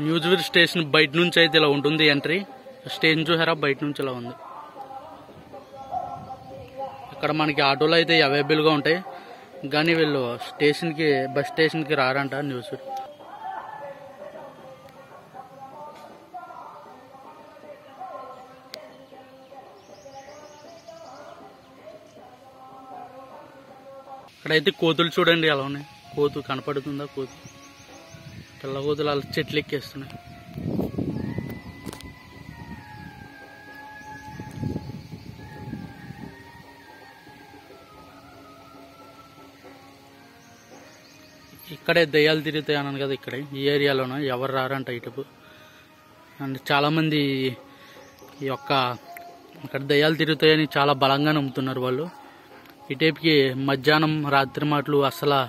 Nuzvid station బయట నుంచి అయితే ఇలా ఉంటుంది ఎంట్రీ. స్టేషన్ చూసారా, బయట నుంచి ఇలా ఉంది. ఇక్కడ మనకి ఆటోలు అయితే అవైలబుల్గా ఉంటాయి, కానీ వీళ్ళు బస్ స్టేషన్కి రారంట న్యూజివీడ్. ఇక్కడైతే కోతులు చూడండి ఎలా ఉన్నాయి. కోతు కనపడుతుందా? కోతు, పిల్ల కోతులు అలా చెట్లు ఎక్కేస్తున్నాయి. ఇక్కడే దయ్యాలు తిరుగుతాయి అన్నాను కదా, ఇక్కడే ఈ ఏరియాలోనే ఎవరు రారంట ఇటుపు. అండ్ చాలామంది ఇక్కడ దయ్యాలు తిరుగుతాయని చాలా బలంగా నమ్ముతున్నారు వాళ్ళు. ఇటేపుకి మధ్యాహ్నం రాత్రి మాటలు అసలు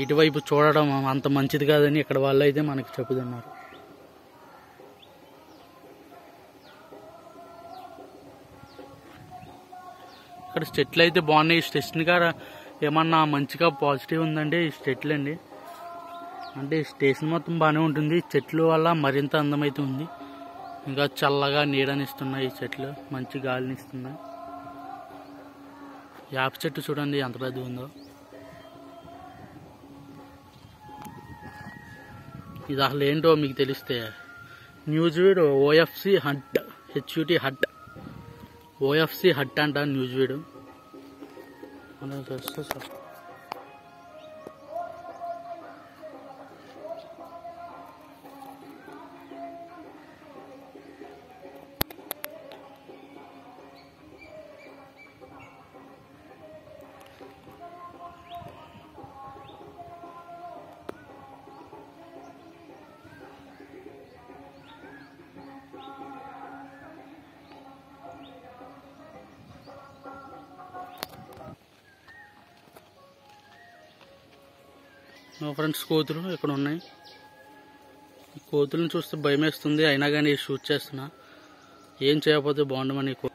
ఇటువైపు చూడడం అంత మంచిది కాదని ఇక్కడ వాళ్ళు అయితే మనకి చెబుతున్నారు. ఇక్కడ చెట్లు అయితే బాగున్నాయి. ఈ స్టేషన్ గారు ఏమన్నా మంచిగా పాజిటివ్ ఉందండి ఈ చెట్లు అండి. అంటే ఈ స్టేషన్ మొత్తం బాగానే ఉంటుంది, చెట్లు వల్ల మరింత అందమైతే ఉంది. ఇంకా చల్లగా నీడనిస్తున్నాయి ఈ చెట్లు, మంచి గాలినిస్తున్నాయి. యాప చెట్టు చూడండి ఎంత పెద్దగా ఉందో. ఇది అసలు ఏంటో మీకు తెలిస్తే, Nuzvid OFC hut, HUT hut, OFC hut అంట న్యూజివీడ్. ఫ్రెండ్స్, కోతులు ఇక్కడ ఉన్నాయి. ఈ కోతులను చూస్తే భయం వేస్తుంది, అయినా కానీ షూట్ చేస్తున్నా. ఏం చేయకపోతే బాగుండమని కోతులు.